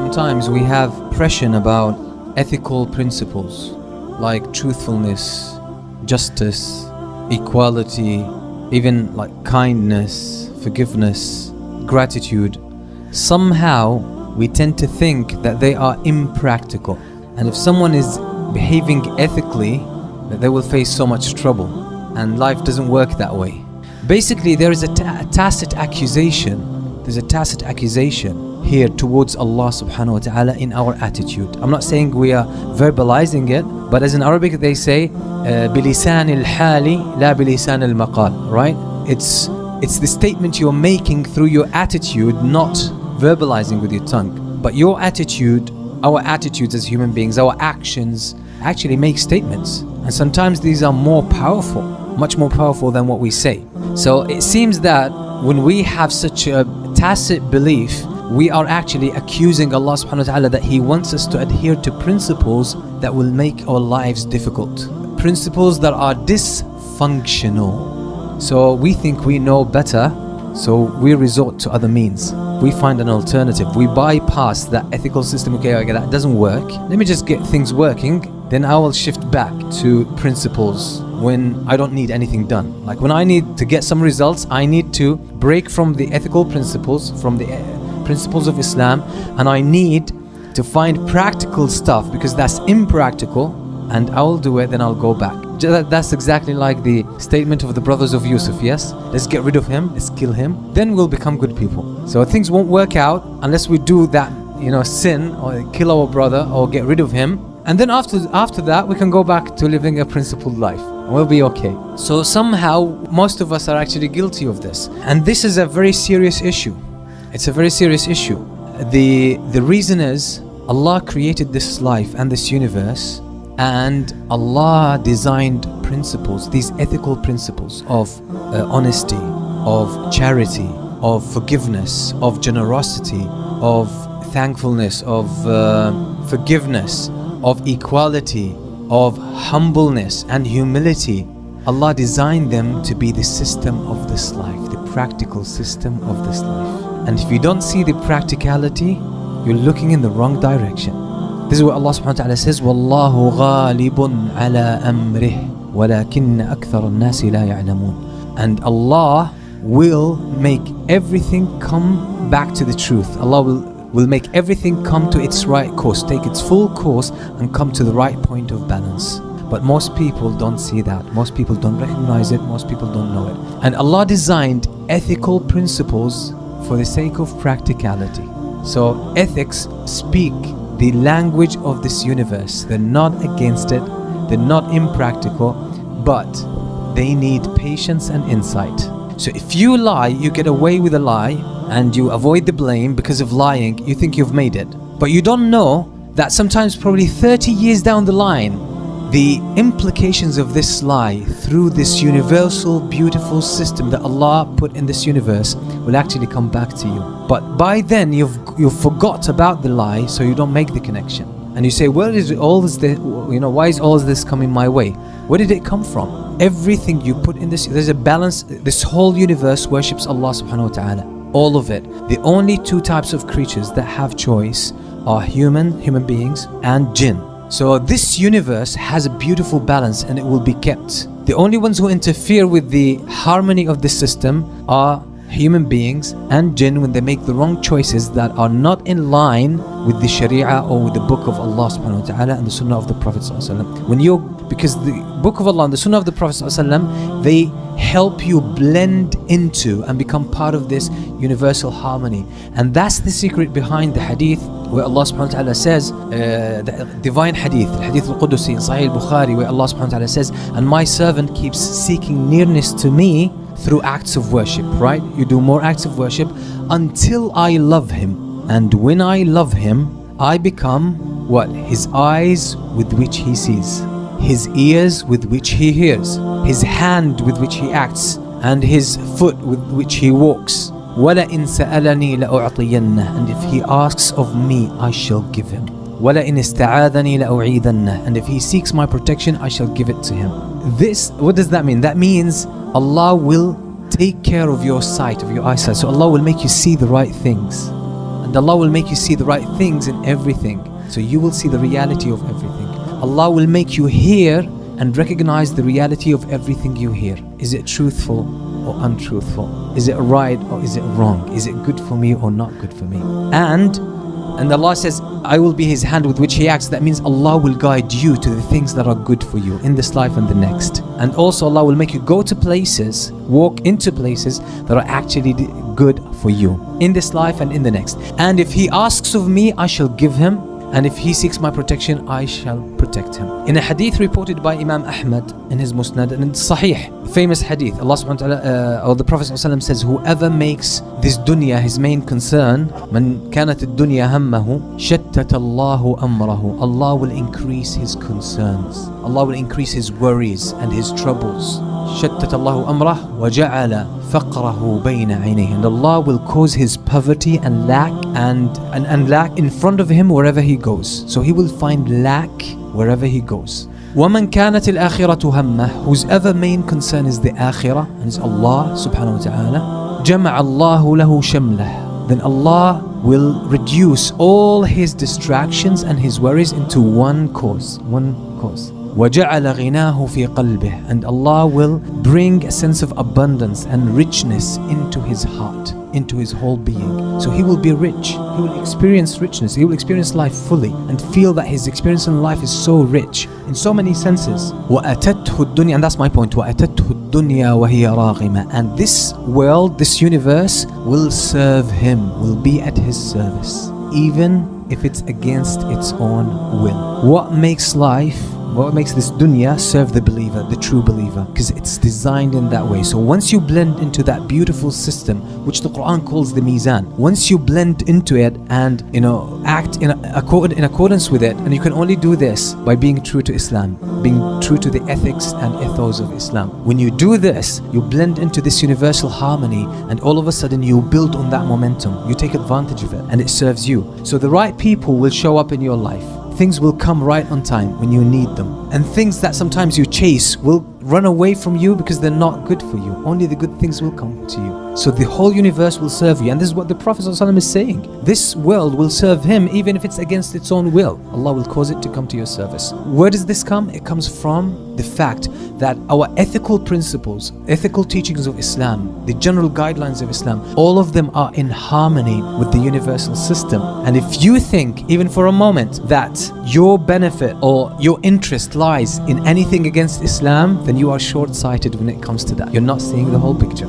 sometimes we have pressure about ethical principles like truthfulness, justice, equality, even like kindness, forgiveness, gratitude. Somehow we tend to think that they are impractical, and if someone is behaving ethically, that they will face so much trouble, and life doesn't work that way. Basically, there is a tacit accusation. There's a tacit accusation here towards Allah subhanahu wa ta'ala in our attitude. I'm not saying we are verbalizing it, but as in Arabic they say بِلِسَانِ الْحَالِ لَا بِلِسَانِ الْمَقَالِ, right? It's the statement you're making through your attitude, not verbalizing with your tongue. But your attitude, our attitudes as human beings, our actions actually make statements. And sometimes these are more powerful, much more powerful than what we say. So it seems that when we have such a tacit belief, we are actually accusing Allah subhanahu wa ta'ala that He wants us to adhere to principles that will make our lives difficult. Principles that are dysfunctional. So we think we know better, so we resort to other means. We find an alternative. We bypass that ethical system. Okay, that doesn't work. Let me just get things working. Then I will shift back to principles when I don't need anything done. Like when I need to get some results, I need to break from the ethical principles, from the principles of Islam, and I need to find practical stuff because that's impractical, and I will do it, then I'll go back. That's exactly like the statement of the brothers of Yusuf, yes? Let's get rid of him, let's kill him, then we'll become good people. So things won't work out unless we do that, sin or kill our brother or get rid of him. And then after that, we can go back to living a principled life. And we'll be okay. So somehow, most of us are actually guilty of this. And this is a very serious issue. It's a very serious issue. The reason is, Allah created this life and this universe, and Allah designed principles, these ethical principles of honesty, of charity, of forgiveness, of generosity, of thankfulness, of forgiveness, of equality, of humbleness and humility. Allah designed them to be the system of this life, the practical system of this life. And if you don't see the practicality, you're looking in the wrong direction. This is what Allah subhanahu wa ta'ala says, وَاللَّهُ غَالِبٌ عَلَىٰ أَمْرِهِ وَلَكِنَّ أَكْثَرَ النَّاسِ لَا يَعْلَمُونَ. And Allah will make everything come back to the truth. Allah will make everything come to its right course, take its full course and come to the right point of balance. But most people don't see that. Most people don't recognize it. Most people don't know it. And Allah designed ethical principles for the sake of practicality. So ethics speak the language of this universe. They're not against it. They're not impractical, but they need patience and insight. So if you lie, you get away with a lie and you avoid the blame because of lying, you think you've made it. But you don't know that sometimes probably 30 years down the line, the implications of this lie through this universal, beautiful system that Allah put in this universe will actually come back to you. But by then you've forgot about the lie, so you don't make the connection. And you say, where is all this, why is all this coming my way? Where did it come from? Everything you put in this, there's a balance. This whole universe worships Allah subhanahu wa ta'ala. All of it. The only two types of creatures that have choice are human beings and jinn. So this universe has a beautiful balance and it will be kept. The only ones who interfere with the harmony of the system are human beings and jinn when they make the wrong choices that are not in line with the Sharia or with the book of Allah subhanahu wa ta'ala and the Sunnah of the Prophet sallallahu alaihi wasallam. Because the book of Allah and the Sunnah of the Prophet sallallahu alaihi wasallam, they help you blend into and become part of this universal harmony. And that's the secret behind the Hadeeth, where Allah subhanahu wa ta'ala says, the divine Hadeeth, Hadeeth al-Qudusi in Sahih al-Bukhari, where Allah subhanahu wa ta'ala says, and my servant keeps seeking nearness to me through acts of worship, right? You do more acts of worship until I love him. And when I love him, I become what? His eyes with which he sees, his ears with which he hears, his hand with which he acts, and his foot with which he walks. وَلَئِن سَأَلَنِي لَأُعْطِيَنَّهُ. And if he asks of me, I shall give him. وَلَئِنِ اسْتَعَاذَنِي لَأُعِيذَنَّهُ. And if he seeks my protection, I shall give it to him. This, what does that mean? That means Allah will take care of your sight, of your eyesight. So Allah will make you see the right things. And Allah will make you see the right things in everything. So you will see the reality of everything. Allah will make you hear and recognize the reality of everything you hear. Is it truthful or untruthful? Is it right or is it wrong? Is it good for me or not good for me? And Allah says, I will be His hand with which He acts. That means Allah will guide you to the things that are good for you in this life and the next. And also Allah will make you go to places, walk into places that are actually good for you in this life and in the next. And if He asks of me, I shall give him. And if he seeks my protection, I shall protect him. In a hadith reported by Imam Ahmad in his Musnad, and it's Sahih, famous hadith, Allah subhanahu wa ta'ala, or the Prophet says, whoever makes this dunya his main concern, man kanat ad-dunya hammahu, shattat Allahu amrahu. Allah will increase his concerns. Allah will increase his worries and his troubles. شتت الله أمره وجعل فقره بين عينيه. And Allah will cause his poverty and lack and lack in front of him wherever he goes. So he will find lack wherever he goes. وَمَنْ كَانَتِ الْآخِرَةُ هَمَّهُ, whose ever main concern is the akhirah, and is Allah subhanahu wa ta'ala, جَمَعَ اللَّهُ لَهُ شَمْلَهُ. Then Allah will reduce all his distractions and his worries into one cause. وَجَعَلَ غِنَاهُ فِي قَلْبِهِ. And Allah will bring a sense of abundance and richness into his heart, into his whole being. So he will be rich. He will experience richness. He will experience life fully and feel that his experience in life is so rich in so many senses. وَأَتَتْهُ الدُّنْيَا, and that's my point. وَأَتَتْهُ الدُّنْيَا وَهِيَ رَاغِمَةٌ. And this world, this universe will serve him, will be at his service, even if it's against its own will. What makes this dunya serve the believer, the true believer? Because it's designed in that way. So once you blend into that beautiful system, which the Quran calls the mizan, once you blend into it and act in accordance with it, and you can only do this by being true to Islam, being true to the ethics and ethos of Islam. When you do this, you blend into this universal harmony, and all of a sudden you build on that momentum. You take advantage of it, and it serves you. So the right people will show up in your life. Things will come right on time when you need them. And things that sometimes you chase will run away from you because they're not good for you. Only the good things will come to you. So the whole universe will serve you. And this is what the Prophet ﷺ is saying. This world will serve him even if it's against its own will. Allah will cause it to come to your service. Where does this come? It comes from the fact that our ethical principles, ethical teachings of Islam, the general guidelines of Islam, all of them are in harmony with the universal system. And if you think, even for a moment, that your benefit or your interest lies in anything against Islam, then you are short-sighted when it comes to that. You're not seeing the whole picture.